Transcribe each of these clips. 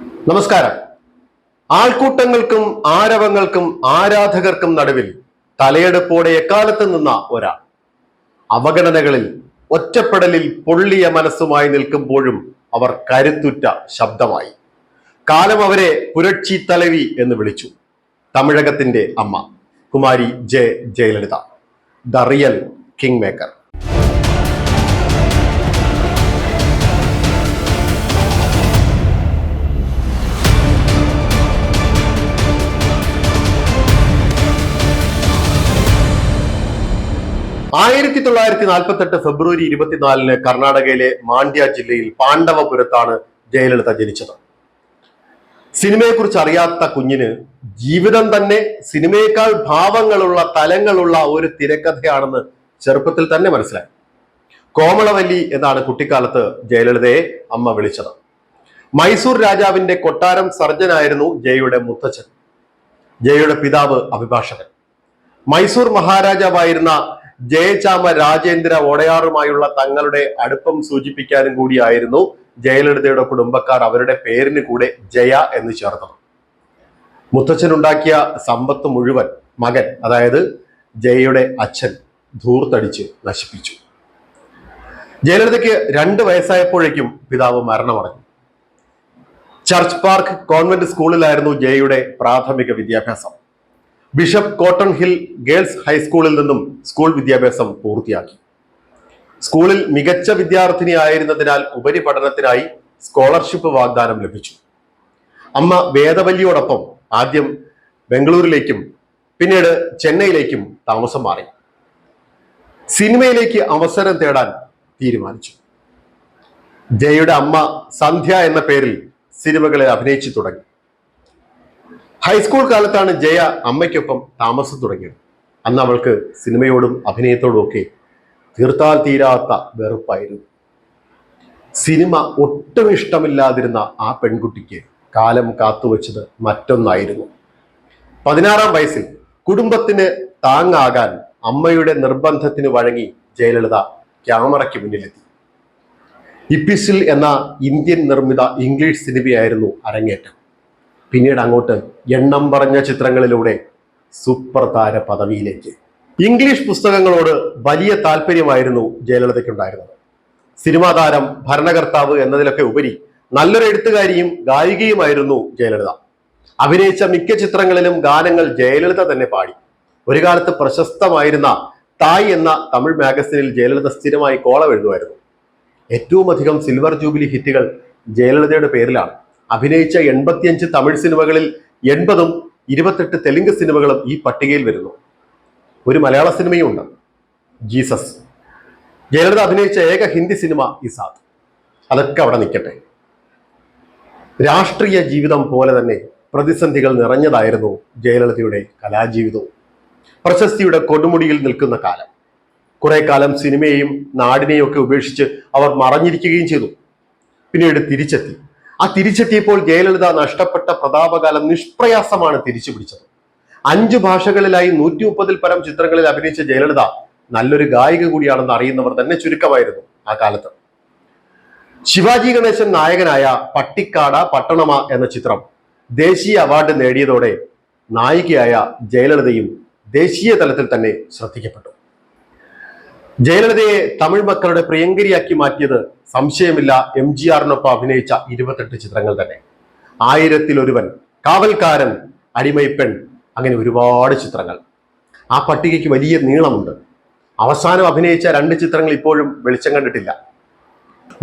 നമസ്കാരം. ആൾക്കൂട്ടങ്ങൾക്കും ആരവങ്ങൾക്കും ആരാധകർക്കും നടുവിൽ തലയെടുപ്പോടെ എക്കാലത്ത് നിന്ന ഒരാൾ, അവഗണനകളിൽ ഒറ്റപ്പെടലിൽ പൊള്ളിയ മനസ്സുമായി നിൽക്കുമ്പോഴും അവർ കരുത്തുറ്റ ശബ്ദമായി. കാലം അവരെ പുരട്ചി തലവി എന്ന് വിളിച്ചു. തമിഴകത്തിന്റെ അമ്മ കുമാരി Jayalalitha, the real king maker. 1948 ഫെബ്രുവരി 24 കർണാടകയിലെ മാണ്ഡ്യ ജില്ലയിൽ പാണ്ഡവപുരത്താണ് ജയലളിത ജനിച്ചത്. സിനിമയെക്കുറിച്ച് അറിയാത്ത കുഞ്ഞിന് ജീവിതം തന്നെ സിനിമയേക്കാൾ ഭാവങ്ങളുള്ള തലങ്ങളുള്ള ഒരു തിരക്കഥയാണെന്ന് ചെറുപ്പത്തിൽ തന്നെ മനസ്സിലായി. കോമളവല്ലി എന്നാണ് കുട്ടിക്കാലത്ത് ജയലളിതയെ അമ്മ വിളിച്ചത്. മൈസൂർ രാജാവിന്റെ കൊട്ടാരം സർജനായിരുന്നു ജയയുടെ മുത്തച്ഛൻ. ജയയുടെ പിതാവ് അഭിഭാഷകൻ. മൈസൂർ മഹാരാജാവായിരുന്ന ജയചാമ രാജേന്ദ്ര ഒടയാറുമായുള്ള തങ്ങളുടെ അടുപ്പം സൂചിപ്പിക്കാനും കൂടിയായിരുന്നു ജയലളിതയുടെ കുടുംബക്കാർ അവരുടെ പേരിന് കൂടെ ജയ എന്ന് ചേർത്തത്. മുത്തച്ഛനുണ്ടാക്കിയ സമ്പത്ത് മുഴുവൻ മകൻ, അതായത് ജയയുടെ അച്ഛൻ, ധൂർത്തടിച്ച് നശിപ്പിച്ചു. ജയലളിതയ്ക്ക് 2 വയസ്സായപ്പോഴേക്കും പിതാവ് മരണമടഞ്ഞു. ചർച്ച് പാർക്ക് കോൺവെന്റ് സ്കൂളിലായിരുന്നു ജയയുടെ പ്രാഥമിക വിദ്യാഭ്യാസം. ബിഷപ്പ് കോട്ടൺ ഹിൽ ഗേൾസ് ഹൈസ്കൂളിൽ നിന്നും സ്കൂൾ വിദ്യാഭ്യാസം പൂർത്തിയാക്കി. സ്കൂളിൽ മികച്ച വിദ്യാർത്ഥിനിയായിരുന്നതിനാൽ ഉപരിപഠനത്തിനായി സ്കോളർഷിപ്പ് വാഗ്ദാനം ലഭിച്ചു. അമ്മ വേദവല്ലിയോടൊപ്പം ആദ്യം ബംഗളൂരിലേക്കും പിന്നീട് ചെന്നൈയിലേക്കും താമസം മാറി. സിനിമയിലേക്ക് അവസരം തേടാൻ തീരുമാനിച്ചു. ജയയുടെ അമ്മ സന്ധ്യ എന്ന പേരിൽ സിനിമകളിൽ അഭിനയിച്ചു തുടങ്ങി. ഹൈസ്കൂൾ കാലത്താണ് ജയ അമ്മയ്ക്കൊപ്പം താമസം തുടങ്ങിയത്. അന്ന് അവൾക്ക് സിനിമയോടും അഭിനയത്തോടും ഒക്കെ തീർത്താൽ തീരാത്ത വെറുപ്പായിരുന്നു. സിനിമ ഒട്ടും ഇഷ്ടമില്ലാതിരുന്ന ആ പെൺകുട്ടിക്ക് കാലം കാത്തുവെച്ചത് മറ്റൊന്നായിരുന്നു. 16-ാം വയസ്സിൽ കുടുംബത്തിന് താങ്ങാകാൻ അമ്മയുടെ നിർബന്ധത്തിന് വഴങ്ങി ജയലളിത ക്യാമറയ്ക്ക് മുന്നിലെത്തി. ഇപ്പിസിൽ എന്ന ഇന്ത്യൻ നിർമ്മിത ഇംഗ്ലീഷ് സിനിമയായിരുന്നു അരങ്ങേറ്റം. പിന്നീട് അങ്ങോട്ട് എണ്ണം പറഞ്ഞ ചിത്രങ്ങളിലൂടെ സൂപ്പർ താര പദവിയിലേക്ക്. ഇംഗ്ലീഷ് പുസ്തകങ്ങളോട് വലിയ താല്പര്യമായിരുന്നു ജയലളിതയ്ക്കുണ്ടായിരുന്നത്. സിനിമാ താരം, ഭരണകർത്താവ് എന്നതിലൊക്കെ ഉപരി നല്ലൊരു എഴുത്തുകാരിയും ഗായികയുമായിരുന്നു ജയലളിത. അഭിനയിച്ച മിക്ക ചിത്രങ്ങളിലും ഗാനങ്ങൾ ജയലളിത തന്നെ പാടി. ഒരു കാലത്ത് പ്രശസ്തമായിരുന്ന തായ് എന്ന തമിഴ് മാഗസിനിൽ ജയലളിത സ്ഥിരമായി കോളം എഴുതുമായിരുന്നു. ഏറ്റവും അധികം സിൽവർ ജൂബിലി ഹിറ്റുകൾ ജയലളിതയുടെ പേരിലാണ്. അഭിനയിച്ച 85 തമിഴ് സിനിമകളിൽ 80-ഉം 28 തെലുങ്ക് സിനിമകളും ഈ പട്ടികയിൽ വരുന്നു. ഒരു മലയാള സിനിമയും ഉണ്ട്, ജീസസ്. ജയലളിത അഭിനയിച്ച ഏക ഹിന്ദി സിനിമ ഇസാദ്. അതൊക്കെ അവിടെ നിൽക്കട്ടെ. രാഷ്ട്രീയ ജീവിതം പോലെ തന്നെ പ്രതിസന്ധികൾ നിറഞ്ഞതായിരുന്നു ജയലളിതയുടെ കലാജീവിതവും. പ്രശസ്തിയുടെ കൊടുമുടിയിൽ നിൽക്കുന്ന കാലം. കുറെ കാലം സിനിമയെയും നാടിനെയും ഒക്കെ ഉപേക്ഷിച്ച് അവർ മറഞ്ഞിരിക്കുകയും ചെയ്തു. പിന്നീട് തിരിച്ചെത്തി. ആ തിരിച്ചെത്തിയപ്പോൾ ജയലളിത നഷ്ടപ്പെട്ട പ്രതാപകാലം നിഷ്പ്രയാസമാണ് തിരിച്ചു പിടിച്ചത്. 5 ഭാഷകളിലായി 130-ൽ പരം ചിത്രങ്ങളിൽ അഭിനയിച്ച ജയലളിത നല്ലൊരു ഗായിക കൂടിയാണെന്ന് അറിയുന്നവർ തന്നെ ചുരുക്കമായിരുന്നു ആ കാലത്ത്. ശിവാജി ഗണേശൻ നായകനായ പട്ടിക്കാട പട്ടണമ എന്ന ചിത്രം ദേശീയ അവാർഡ് നേടിയതോടെ നായികയായ ജയലളിതയും ദേശീയ തലത്തിൽ തന്നെ ശ്രദ്ധിക്കപ്പെട്ടു. ജയലളിതയെ തമിഴ് മക്കളുടെ പ്രിയങ്കരിയാക്കി മാറ്റിയത് സംശയമില്ല MGRനൊപ്പം അഭിനയിച്ച 28 ചിത്രങ്ങൾ തന്നെ. 1000-ൽ-ഒരുവൻ, കാവൽക്കാരൻ, അടിമൈപ്പെൺ, അങ്ങനെ ഒരുപാട് ചിത്രങ്ങൾ. ആ പട്ടികയ്ക്ക് വലിയ നീളമുണ്ട്. അവസാനം അഭിനയിച്ച 2 ചിത്രങ്ങൾ ഇപ്പോഴും വെളിച്ചം കണ്ടിട്ടില്ല.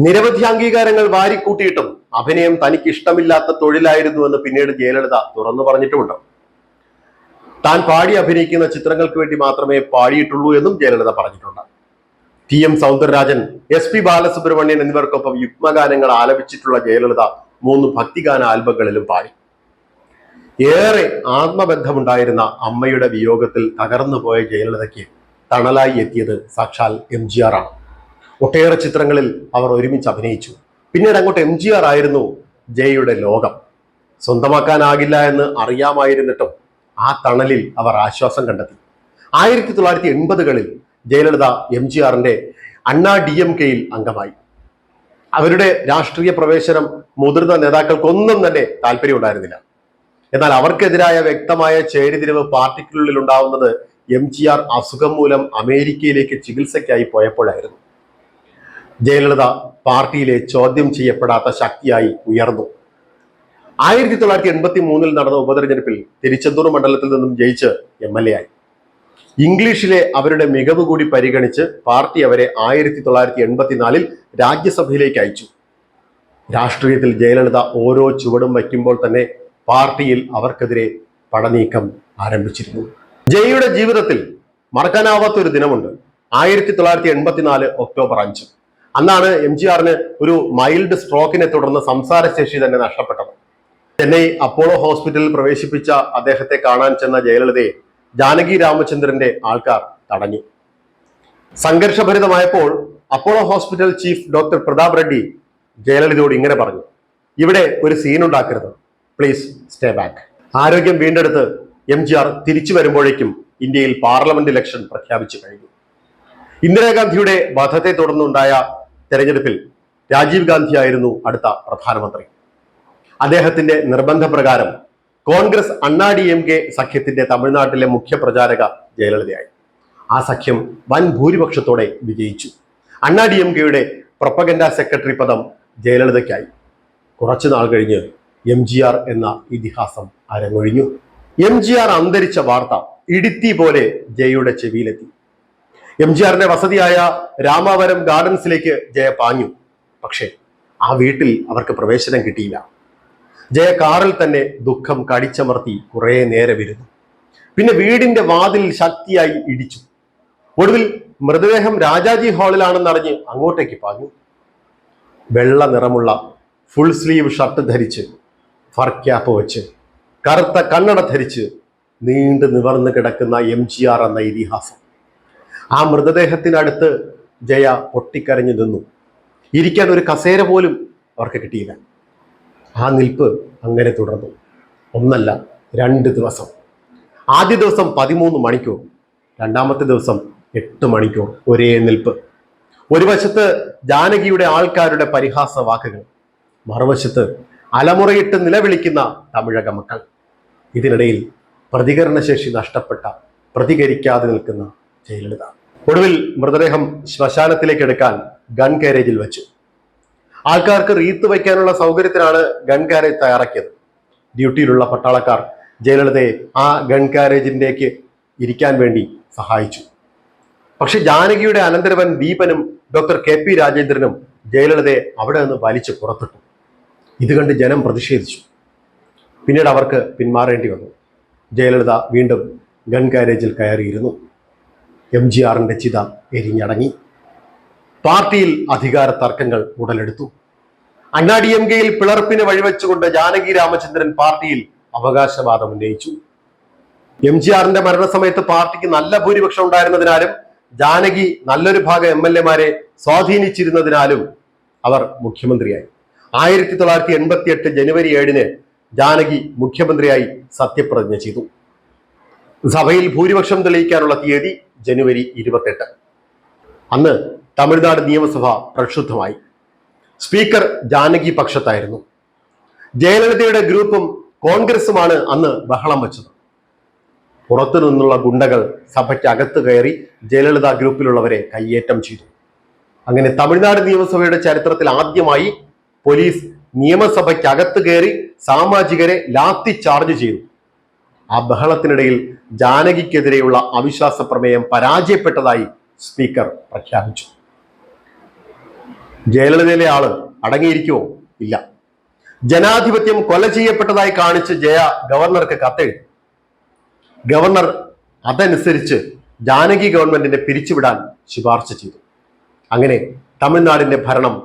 നിരവധി അംഗീകാരങ്ങൾ വാരിക്കൂട്ടിയിട്ടും അഭിനയം തനിക്ക് ഇഷ്ടമില്ലാത്ത തൊഴിലായിരുന്നു എന്ന് പിന്നീട് ജയലളിത തുറന്നു പറഞ്ഞിട്ടുമുണ്ട്. താൻ പാടി അഭിനയിക്കുന്ന ചിത്രങ്ങൾക്ക് വേണ്ടി മാത്രമേ പാടിയിട്ടുള്ളൂ എന്നും ജയലളിത പറഞ്ഞിട്ടുണ്ട്. TM സൗന്ദരരാജൻ, SP ബാലസുബ്രഹ്മണ്യൻ എന്നിവർക്കൊപ്പം യുഗ്മഗാനങ്ങൾ ആലപിച്ചിട്ടുള്ള ജയലളിത 3 ഭക്തിഗാന ആൽബങ്ങളിലും പാടി. ഏറെ ആത്മബന്ധമുണ്ടായിരുന്ന അമ്മയുടെ വിയോഗത്തിൽ തകർന്നു പോയ ജയലളിതയ്ക്ക് തണലായി എത്തിയത് സാക്ഷാൽ MGR ആണ്. ഒട്ടേറെ ചിത്രങ്ങളിൽ അവർ ഒരുമിച്ച് അഭിനയിച്ചു. പിന്നീട് അങ്ങോട്ട് MGR ആയിരുന്നു ജയയുടെ ലോകം. സ്വന്തമാക്കാനാകില്ല എന്ന് അറിയാമായിരുന്നിട്ടും ആ തണലിൽ അവർ ആശ്വാസം കണ്ടെത്തി. 1980-കളിൽ ജയലളിത MGRന്റെ അണ്ണാ DMKയിൽ അംഗമായി. അവരുടെ രാഷ്ട്രീയ പ്രവേശനം മുതിർന്ന നേതാക്കൾക്കൊന്നും തന്നെ താല്പര്യം ഉണ്ടായിരുന്നില്ല. എന്നാൽ അവർക്കെതിരായ വ്യക്തമായ ചേരിതിരിവ് പാർട്ടിക്കുള്ളിൽ ഉണ്ടാവുന്നത് MGR അസുഖം മൂലം അമേരിക്കയിലേക്ക് ചികിത്സയ്ക്കായി പോയപ്പോഴായിരുന്നു. ജയലളിത പാർട്ടിയിലെ ചോദ്യം ചെയ്യപ്പെടാത്ത ശക്തിയായി ഉയർന്നു. 1983 നടന്ന ഉപതെരഞ്ഞെടുപ്പിൽ തിരുച്ചെന്തൂർ മണ്ഡലത്തിൽ നിന്നും ജയിച്ച് MLA ആയി. ഇംഗ്ലീഷിലെ അവരുടെ മികവ് കൂടി പരിഗണിച്ച് പാർട്ടി അവരെ 1984 രാജ്യസഭയിലേക്ക് അയച്ചു. രാഷ്ട്രീയത്തിൽ ജയലളിത ഓരോ ചുവടും വയ്ക്കുമ്പോൾ തന്നെ പാർട്ടിയിൽ അവർക്കെതിരെ പടനീക്കം ആരംഭിച്ചിരുന്നു. ജയയുടെ ജീവിതത്തിൽ മറക്കാനാവാത്ത ഒരു ദിനമുണ്ട്. 1984 ഒക്ടോബർ 5. അന്നാണ് MGRന് ഒരു മൈൽഡ് സ്ട്രോക്കിനെ തുടർന്ന് സംസാരശേഷി തന്നെ നഷ്ടപ്പെട്ടത്. ചെന്നൈ അപ്പോളോ ഹോസ്പിറ്റലിൽ പ്രവേശിപ്പിച്ച അദ്ദേഹത്തെ കാണാൻ ചെന്ന ജയലളിതയെ ജാനകി രാമചന്ദ്രന്റെ ആൾക്കാർ തടഞ്ഞു. സംഘർഷഭരിതമായപ്പോൾ Apollo hospital chief doctor Pratap Reddy ജയലളിതയോട് ഇങ്ങനെ പറഞ്ഞു: ഇവിടെ ഒരു സീൻ ഉണ്ടാക്കരുത്, പ്ലീസ് സ്റ്റേ ബാക്ക്. ആരോഗ്യം വീണ്ടെടുത്ത് MGR തിരിച്ചു വരുമ്പോഴേക്കും ഇന്ത്യയിൽ പാർലമെന്റ് ഇലക്ഷൻ പ്രഖ്യാപിച്ചു കഴിഞ്ഞു. ഇന്ദിരാഗാന്ധിയുടെ വധത്തെ തുടർന്നുണ്ടായ തെരഞ്ഞെടുപ്പിൽ രാജീവ് ഗാന്ധി ആയിരുന്നു അടുത്ത പ്രധാനമന്ത്രി. അദ്ദേഹത്തിന്റെ നിർബന്ധപ്രകാരം കോൺഗ്രസ് DMK സഖ്യത്തിന്റെ തമിഴ്നാട്ടിലെ മുഖ്യ പ്രചാരക ജയലളിതയായി. ആ സഖ്യം വൻ ഭൂരിപക്ഷത്തോടെ വിജയിച്ചു. DMKയുടെ പ്രൊപ്പഗൻഡ സെക്രട്ടറി പദം ജയലളിതയ്ക്കായി. കുറച്ചു നാൾ കഴിഞ്ഞ് MGR എന്ന ഇതിഹാസം അരങ്ങൊഴിഞ്ഞു. MGR അന്തരിച്ച വാർത്ത ഇടിത്തി പോലെ ജയയുടെ ചെവിയിലെത്തി. MGRന്റെ വസതിയായ രാമാവരം ഗാർഡൻസിലേക്ക് ജയ പാഞ്ഞു. പക്ഷേ ആ വീട്ടിൽ അവർക്ക് പ്രവേശനം കിട്ടിയില്ല. ജയ കാറിൽ തന്നെ ദുഃഖം കടിച്ചമർത്തി കുറെ നേരം ഇരുന്നു. പിന്നെ വീടിന്റെ വാതിൽ ശക്തിയായി ഇടിച്ചു. ഒടുവിൽ മൃതദേഹം രാജാജി ഹാളിലാണെന്നറിഞ്ഞ് അങ്ങോട്ടേക്ക് പാഞ്ഞു. വെള്ള നിറമുള്ള ഫുൾ സ്ലീവ് ഷർട്ട് ധരിച്ച്, ഫർ ക്യാപ്പ് വെച്ച്, കറുത്ത കണ്ണട ധരിച്ച് നീണ്ടു നിവർന്നു കിടക്കുന്ന MGR എന്ന ഇതിഹാസം. ആ മൃതദേഹത്തിനടുത്ത് ജയ പൊട്ടിക്കരഞ്ഞു നിന്നു. ഇരിക്കാൻ ഒരു കസേര പോലും അവർക്ക് കിട്ടിയില്ല. ആ നിൽപ്പ് അങ്ങനെ തുടർന്നു. ഒന്നല്ല, 2 ദിവസം. ആദ്യ ദിവസം 13 മണിക്കൂർ, രണ്ടാമത്തെ ദിവസം 8 മണിക്കൂർ ഒരേ നിൽപ്പ്. ഒരു വശത്ത് ജാനകിയുടെ ആൾക്കാരുടെ പരിഹാസ വാക്കുകൾ, മറുവശത്ത് അലമുറയിട്ട് നിലവിളിക്കുന്ന തമിഴക മക്കൾ. ഇതിനിടയിൽ പ്രതികരണശേഷി നഷ്ടപ്പെട്ട, പ്രതികരിക്കാതെ നിൽക്കുന്ന ജയലളിത. ഒടുവിൽ മൃതദേഹം ശ്മശാനത്തിലേക്ക് എടുക്കാൻ ഗൺ കാരേജിൽ വെച്ചു. ആൾക്കാർക്ക് റീത്ത് വയ്ക്കാനുള്ള സൗകര്യത്തിനാണ് ഗൺ കാരേജ് തയ്യാറാക്കിയത്. ഡ്യൂട്ടിയിലുള്ള പട്ടാളക്കാർ ജയലളിതയെ ആ ഗൺ കാരേജിലേക്ക് ഇരിക്കാൻ വേണ്ടി സഹായിച്ചു. പക്ഷെ ജാനകിയുടെ അനന്തരവൻ ദീപനും ഡോക്ടർ KP രാജേന്ദ്രനും ജയലളിതയെ അവിടെ നിന്ന് വലിച്ചു പുറത്തിട്ടു. ഇത് കണ്ട് ജനം പ്രതിഷേധിച്ചു. പിന്നീട് അവർക്ക് പിന്മാറേണ്ടി വന്നു. ജയലളിത വീണ്ടും ഗൺ കാരേജിൽ കയറിയിരുന്നു. MGRന്റെ ചിത എരിഞ്ഞടങ്ങി. പാർട്ടിയിൽ അധികാര തർക്കങ്ങൾ ഉടലെടുത്തു. DMKയിൽ പിളർപ്പിന് വഴിവെച്ചുകൊണ്ട് ജാനകി രാമചന്ദ്രൻ പാർട്ടിയിൽ അവകാശവാദം ഉന്നയിച്ചു. MGRന്റെ മരണസമയത്ത് പാർട്ടിക്ക് നല്ല ഭൂരിപക്ഷം ഉണ്ടായിരുന്നതിനാലും ജാനകി നല്ലൊരു ഭാഗം MLA സ്വാധീനിച്ചിരുന്നതിനാലും അവർ മുഖ്യമന്ത്രിയായി. 1988 ജനുവരി 7 ജാനകി മുഖ്യമന്ത്രിയായി സത്യപ്രതിജ്ഞ ചെയ്തു. സഭയിൽ ഭൂരിപക്ഷം തെളിയിക്കാനുള്ള തീയതി ജനുവരി 28. അന്ന് തമിഴ്നാട് നിയമസഭ പ്രക്ഷുബ്ധമായി. സ്പീക്കർ ജാനകി പക്ഷത്തായിരുന്നു. ജയലളിതയുടെ ഗ്രൂപ്പും കോൺഗ്രസുമാണ് അന്ന് ബഹളം വെച്ചത്. പുറത്തു നിന്നുള്ള ഗുണ്ടകൾ സഭയ്ക്കകത്ത് കയറി ജയലളിത ഗ്രൂപ്പിലുള്ളവരെ കയ്യേറ്റം ചെയ്തു. അങ്ങനെ തമിഴ്നാട് നിയമസഭയുടെ ചരിത്രത്തിൽ ആദ്യമായി പോലീസ് നിയമസഭയ്ക്കകത്ത് കയറി സാമാജികരെ ലാത്തി ചാർജ് ചെയ്തു. ആ ബഹളത്തിനിടയിൽ ജാനകിക്കെതിരെയുള്ള അവിശ്വാസ പ്രമേയം പരാജയപ്പെട്ടതായി സ്പീക്കർ പ്രഖ്യാപിച്ചു. ജയലളിതയിലെ ആള് അടങ്ങിയിരിക്കുമോ? ഇല്ല. ജനാധിപത്യം കൊല ചെയ്യപ്പെട്ടതായി കാണിച്ച് ജയ ഗവർണർക്ക് കത്തെഴുതി. ഗവർണർ അതനുസരിച്ച് ജാനകി ഗവൺമെന്റിനെ പിരിച്ചുവിടാൻ ശുപാർശ ചെയ്തു. അങ്ങനെ തമിഴ്നാടിന്റെ ഭരണം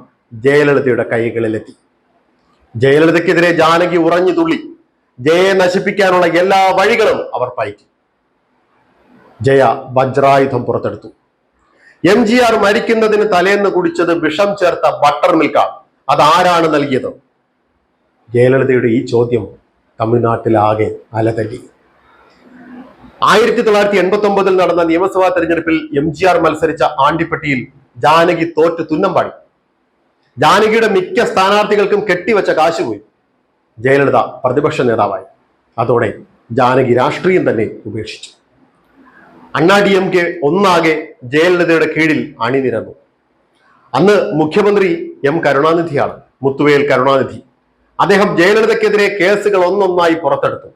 ജയലളിതയുടെ കൈകളിലെത്തി. ജയലളിതയ്ക്കെതിരെ ജാനകി ഉറഞ്ഞു തുള്ളി. ജയയെ നശിപ്പിക്കാനുള്ള എല്ലാ വഴികളും അവർ പയറ്റി. ജയ വജ്രായുധം പുറത്തെടുത്തു. MGR മരിക്കുന്നതിന് തലേന്ന് കുടിച്ചത് വിഷം ചേർത്ത ബട്ടർ മിൽക്കാണ്. അതാരാണ് നൽകിയത്? ജയലളിതയുടെ ഈ ചോദ്യം തമിഴ്നാട്ടിലാകെ അലതല്ലി. 1989 നടന്ന നിയമസഭാ തെരഞ്ഞെടുപ്പിൽ MGR മത്സരിച്ച ആണ്ടിപ്പട്ടിയിൽ ജാനകി തോറ്റ് തുന്നം പാടി. ജാനകിയുടെ മിക്ക സ്ഥാനാർത്ഥികൾക്കും കെട്ടിവെച്ച കാശ് പോയി. ജയലളിത പ്രതിപക്ഷ നേതാവായി. അതോടെ ജാനകി രാഷ്ട്രീയം തന്നെ ഉപേക്ഷിച്ചു. അണ്ണാ DMK ഒന്നാകെ ജയലളിതയുടെ കീഴിൽ അണിനിരന്നു. അന്ന് മുഖ്യമന്ത്രി M കരുണാനിധിയാണ്, മുത്തുവേൽ കരുണാനിധി. അദ്ദേഹം ജയലളിതയ്ക്കെതിരെ കേസുകൾ ഒന്നൊന്നായി പുറത്തെടുത്തു.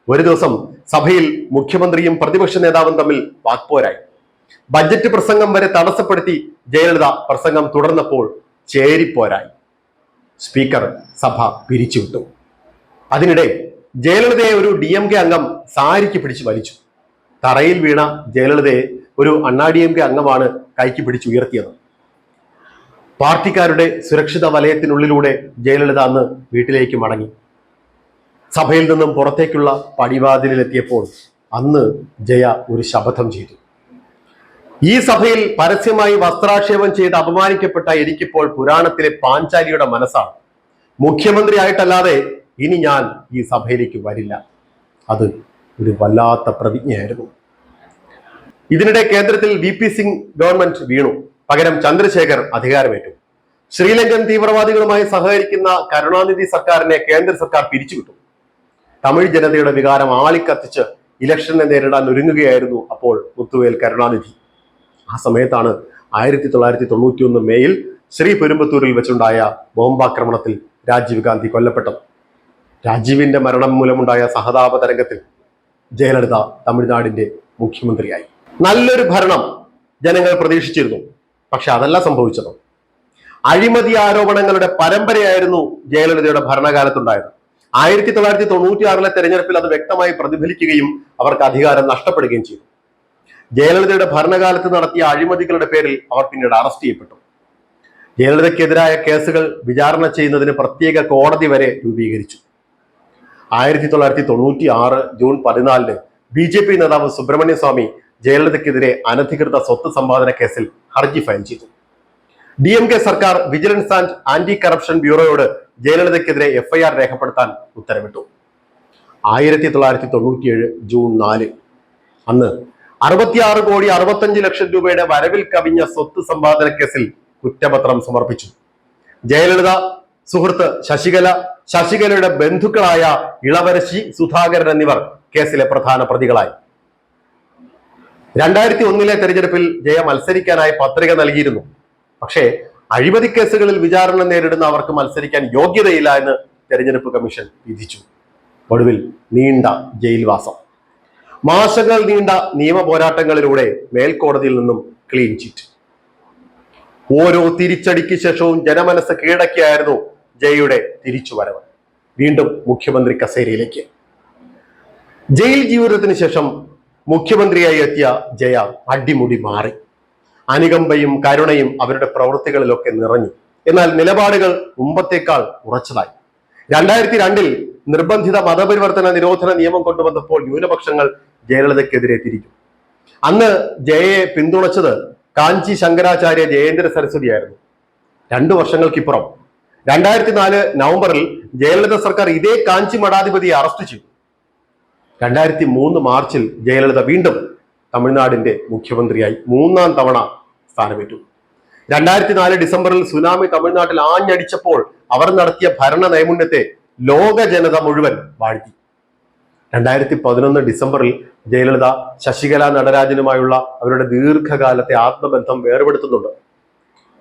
ഒരു ദിവസം സഭയിൽ മുഖ്യമന്ത്രിയും പ്രതിപക്ഷ നേതാവും തമ്മിൽ വാക്പോരായി. ബജറ്റ് പ്രസംഗം വരെ തടസ്സപ്പെടുത്തി ജയലളിത പ്രസംഗം തുടർന്നപ്പോൾ ചേരിപ്പോരായി. സ്പീക്കർ സഭ പിരിച്ചുവിട്ടു. അതിനിടെ ജയലളിതയെ ഒരു DMK അംഗം സാരിക്ക് പിടിച്ചു വലിച്ചു. തറയിൽ വീണ ജയലളിതയെ ഒരു അണ്ണാ DMK അംഗമാണ് കൈക്ക് പിടിച്ചുയർത്തിയത്. പാർട്ടിക്കാരുടെ സുരക്ഷിത വലയത്തിനുള്ളിലൂടെ ജയലളിത അന്ന് വീട്ടിലേക്ക് മടങ്ങി. സഭയിൽ നിന്നും പുറത്തേക്കുള്ള പടിവാതിലെത്തിയപ്പോൾ അന്ന് ജയ ഒരു ശപഥം ചെയ്തു. ഈ സഭയിൽ പരസ്യമായി വസ്ത്രാക്ഷേപം ചെയ്ത് അപമാനിക്കപ്പെട്ട എനിക്കിപ്പോൾ പുരാണത്തിലെ പാഞ്ചാലിയുടെ മനസ്സാണ്. മുഖ്യമന്ത്രി ആയിട്ടല്ലാതെ ഇനി ഞാൻ ഈ സഭയിലേക്ക് വരില്ല. അത് ഒരു വല്ലാത്ത പ്രതിജ്ഞയായിരുന്നു. ഇതിനിടെ കേന്ദ്രത്തിൽ VP സിംഗ് ഗവൺമെന്റ് വീണു. പകരം ചന്ദ്രശേഖർ അധികാരമേറ്റു. ശ്രീലങ്കൻ തീവ്രവാദികളുമായി സഹകരിക്കുന്ന കരുണാനിധി സർക്കാരിനെ കേന്ദ്ര സർക്കാർ പിരിച്ചുവിട്ടു. തമിഴ് ജനതയുടെ വികാരം ആളിക്കത്തിച്ച് ഇലക്ഷനെ നേരിടാൻ ഒരുങ്ങുകയായിരുന്നു അപ്പോൾ മുത്തുവേൽ കരുണാനിധി. ആ സമയത്താണ് 1991 മേയിൽ ശ്രീപെരുമ്പത്തൂരിൽ വെച്ചുണ്ടായ ബോംബാക്രമണത്തിൽ രാജീവ് ഗാന്ധി കൊല്ലപ്പെട്ടത്. രാജീവിന്റെ മരണം മൂലമുണ്ടായ സഹതാപ തരംഗത്തിൽ ജയലളിത തമിഴ്നാടിന്റെ മുഖ്യമന്ത്രിയായി. നല്ലൊരു ഭരണം ജനങ്ങൾ പ്രതീക്ഷിച്ചിരുന്നു. പക്ഷെ അതല്ല സംഭവിച്ചത്. അഴിമതി ആരോപണങ്ങളുടെ പരമ്പരയായിരുന്നു ജയലളിതയുടെ ഭരണകാലത്തുണ്ടായത്. 1996 തെരഞ്ഞെടുപ്പിൽ അത് വ്യക്തമായി പ്രതിഫലിക്കുകയും അവർക്ക് അധികാരം നഷ്ടപ്പെടുകയും ചെയ്തു. ജയലളിതയുടെ ഭരണകാലത്ത് നടത്തിയ അഴിമതികളുടെ പേരിൽ അവർ പിന്നീട് അറസ്റ്റ് ചെയ്യപ്പെട്ടു. ജയലളിതയ്ക്കെതിരായ കേസുകൾ വിചാരണ ചെയ്യുന്നതിന് പ്രത്യേക കോടതി വരെ രൂപീകരിച്ചു. 1996 ജൂൺ 14 BJP നേതാവ് സുബ്രഹ്മണ്യ സ്വാമി ജയലളിതയ്ക്കെതിരെ അനധികൃത സ്വത്ത് സമ്പാദന കേസിൽ ഹർജി ഫയൽ ചെയ്തു. DMK സർക്കാർ വിജിലൻസ് ആൻഡ് ആന്റി കറപ്ഷൻ ബ്യൂറോയോട് ജയലളിതയ്ക്കെതിരെ FIR രേഖപ്പെടുത്താൻ ഉത്തരവിട്ടു. 1997 ജൂൺ 4 അന്ന് 66,65,00,000 രൂപയുടെ വരവിൽ കവിഞ്ഞ സ്വത്ത് സമ്പാദന കേസിൽ കുറ്റപത്രം സമർപ്പിച്ചു. ജയലളിത സുഹൃത്ത് ശശികലയുടെ ബന്ധുക്കളായ ഇളവരശി, സുധാകരൻ എന്നിവർ കേസിലെ പ്രധാന പ്രതികളായി. 2001 തെരഞ്ഞെടുപ്പിൽ ജയ മത്സരിക്കാനായി പത്രിക നൽകിയിരുന്നു. പക്ഷേ അഴിമതി കേസുകളിൽ വിചാരണ നേരിടുന്ന അവർക്ക് മത്സരിക്കാൻ യോഗ്യതയില്ല എന്ന് തെരഞ്ഞെടുപ്പ് കമ്മീഷൻ വിധിച്ചു. ഒടുവിൽ നീണ്ട ജയിൽവാസം. മാസങ്ങൾ നീണ്ട നിയമ പോരാട്ടങ്ങളിലൂടെ മേൽക്കോടതിയിൽ നിന്നും ക്ലീൻ ചിറ്റ്. ഓരോ തിരിച്ചടിക്ക് ശേഷവും ജനമനസ് കീഴടക്കിയായിരുന്നു ജയയുടെ തിരിച്ചുവരവ്. വീണ്ടും മുഖ്യമന്ത്രി കസേരയിലേക്ക്. ജയിൽ ജീവിതത്തിന് ശേഷം മുഖ്യമന്ത്രിയായി എത്തിയ ജയ അടിമുടി മാറി. അനുകമ്പയും കരുണയും അവരുടെ പ്രവൃത്തികളിലൊക്കെ നിറഞ്ഞു. എന്നാൽ നിലപാടുകൾ മുമ്പത്തേക്കാൾ ഉറച്ചതായി. 2002 നിർബന്ധിത മതപരിവർത്തന നിരോധന നിയമം കൊണ്ടുവന്നപ്പോൾ ന്യൂനപക്ഷങ്ങൾ ജയലളിതയ്ക്കെതിരെ തിരിഞ്ഞു. അന്ന് ജയയെ പിന്തുണച്ചത് കാഞ്ചി ശങ്കരാചാര്യ ജയേന്ദ്ര സരസ്വതിയായിരുന്നു. 2 വർഷങ്ങൾക്കിപ്പുറം 2004 നവംബറിൽ ജയലളിത സർക്കാർ ഇതേ കാഞ്ചി മഠാധിപതിയെ അറസ്റ്റ് ചെയ്തു. 2003 മാർച്ചിൽ ജയലളിത വീണ്ടും തമിഴ്നാടിന്റെ മുഖ്യമന്ത്രിയായി 3ാം തവണ സ്ഥാനമേറ്റു. 2004 ഡിസംബറിൽ സുനാമി തമിഴ്നാട്ടിൽ ആഞ്ഞടിച്ചപ്പോൾ അവർ നടത്തിയ ഭരണ നൈപുണ്യത്തെ ലോക ജനത മുഴുവൻ വാഴ്ത്തി. 2011 ഡിസംബറിൽ ജയലളിത ശശികല നടരാജനുമായുള്ള അവരുടെ ദീർഘകാലത്തെ ആത്മബന്ധം വേർപെടുത്തുന്നുണ്ട്.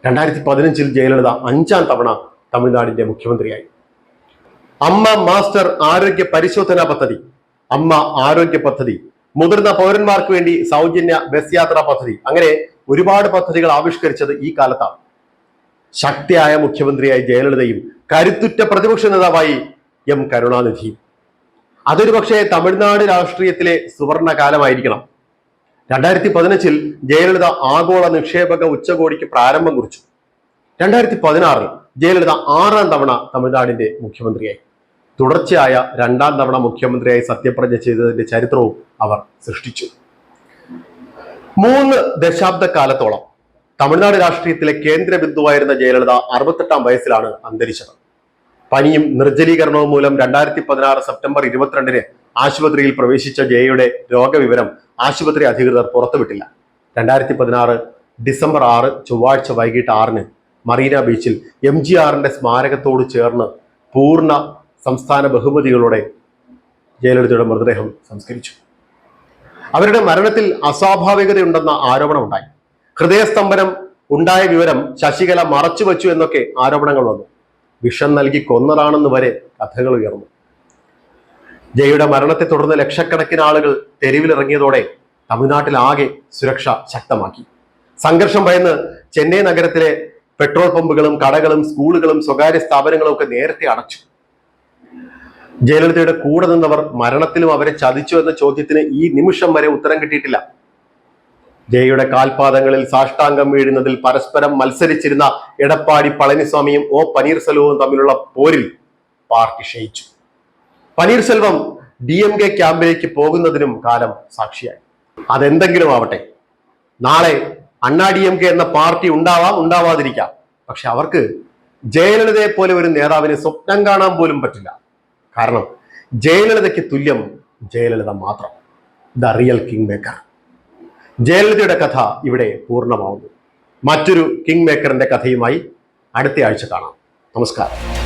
2015 ജയലളിത 5ാം തവണ തമിഴ്നാടിന്റെ മുഖ്യമന്ത്രിയായി. അമ്മ മാസ്റ്റർ ആരോഗ്യ പരിശോധനാ പദ്ധതി, അമ്മ ആരോഗ്യ പദ്ധതി, മുതിർന്ന പൗരന്മാർക്ക് വേണ്ടി സൗജന്യ ബസ് യാത്രാ പദ്ധതി, അങ്ങനെ ഒരുപാട് പദ്ധതികൾ ആവിഷ്കരിച്ചത് ഈ കാലത്താണ്. ശക്തിയായ മുഖ്യമന്ത്രിയായി ജയലളിതയും കരുത്തുറ്റ പ്രതിപക്ഷ നേതാവായി M കരുണാനിധിയും. അതൊരു പക്ഷേ തമിഴ്നാട് രാഷ്ട്രീയത്തിലെ സുവർണ കാലമായിരിക്കണം. 2015 ജയലളിത ആഗോള നിക്ഷേപക ഉച്ചകോടിക്ക് പ്രാരംഭം കുറിച്ചു. 2016 ജയലളിത 6ാം തവണ തമിഴ്നാടിന്റെ മുഖ്യമന്ത്രിയായി. തുടർച്ചയായ 2ാം തവണ മുഖ്യമന്ത്രിയായി സത്യപ്രതിജ്ഞ ചെയ്തതിന്റെ ചരിത്രവും അവർ സൃഷ്ടിച്ചു. 3 ദശാബ്ദക്കാലത്തോളം തമിഴ്നാട് രാഷ്ട്രീയത്തിലെ കേന്ദ്ര ബിന്ദുവായിരുന്ന ജയലളിത 68ാം വയസ്സിലാണ് അന്തരിച്ചത്. പനിയും നിർജ്ജലീകരണവും മൂലം 2016 സെപ്റ്റംബർ 22 ആശുപത്രിയിൽ പ്രവേശിച്ച ജയയുടെ രോഗവിവരം ആശുപത്രി അധികൃതർ പുറത്തുവിട്ടില്ല. 2016 ഡിസംബർ 6 ചൊവ്വാഴ്ച വൈകിട്ട് 6 മറീന ബീച്ചിൽ MGRന്റെ സ്മാരകത്തോട് ചേർന്ന് പൂർണ്ണ സംസ്ഥാന ബഹുമതികളോടെ ജയലളിതയുടെ മൃതദേഹം സംസ്കരിച്ചു. അവരുടെ മരണത്തിൽ അസ്വാഭാവികതയുണ്ടെന്ന ആരോപണം ഉണ്ടായി. ഹൃദയസ്തംഭനം ഉണ്ടായ വിവരം ശശികല മറച്ചുവെച്ചു എന്നൊക്കെ ആരോപണങ്ങൾ വന്നു. വിഷം നൽകി കൊന്നതാണെന്ന് വരെ കഥകൾ ഉയർന്നു. ജയയുടെ മരണത്തെ തുടർന്ന് ലക്ഷക്കണക്കിന് ആളുകൾ തെരുവിലിറങ്ങിയതോടെ തമിഴ്നാട്ടിലാകെ സുരക്ഷ ശക്തമാക്കി. സംഘർഷം ഭയന്ന് ചെന്നൈ നഗരത്തിലെ പെട്രോൾ പമ്പുകളും കടകളും സ്കൂളുകളും സ്വകാര്യ സ്ഥാപനങ്ങളും ഒക്കെ നേരത്തെ അടച്ചു. ജയലളിതയുടെ കൂടെ നിന്നവർ മരണത്തിലും അവരെ ചതിച്ചു എന്ന ചോദ്യത്തിന് ഈ നിമിഷം വരെ ഉത്തരം കിട്ടിയിട്ടില്ല. ജയയുടെ കാൽപാദങ്ങളിൽ സാഷ്ടാംഗം വീഴുന്നതിൽ പരസ്പരം മത്സരിച്ചിരുന്ന എടപ്പാടി പളനിസ്വാമിയും O പനീർസെൽവവും തമ്മിലുള്ള പോരിൽ പാർട്ടി ക്ഷയിച്ചു. പനീർസെൽവം DMK ക്യാമ്പിലേക്ക് പോകുന്നതിനും കാലം സാക്ഷിയായി. അതെന്തെങ്കിലും ആവട്ടെ, നാളെ അണ്ണാ DMK എന്ന പാർട്ടി ഉണ്ടാവാം, ഉണ്ടാവാതിരിക്കാം. പക്ഷെ അവർക്ക് ജയലളിതയെ പോലെ ഒരു നേതാവിനെ സ്വപ്നം കാണാൻ പോലും പറ്റില്ല. കാരണം ജയലളിതയ്ക്ക് തുല്യം ജയലളിത മാത്രം, ദ റിയൽ കിങ് മേക്കർ. ജയലളിതയുടെ കഥ ഇവിടെ പൂർണ്ണമാവുന്നു. മറ്റൊരു കിങ് മേക്കറിന്റെ കഥയുമായി അടുത്ത ആഴ്ച കാണാം. നമസ്കാരം.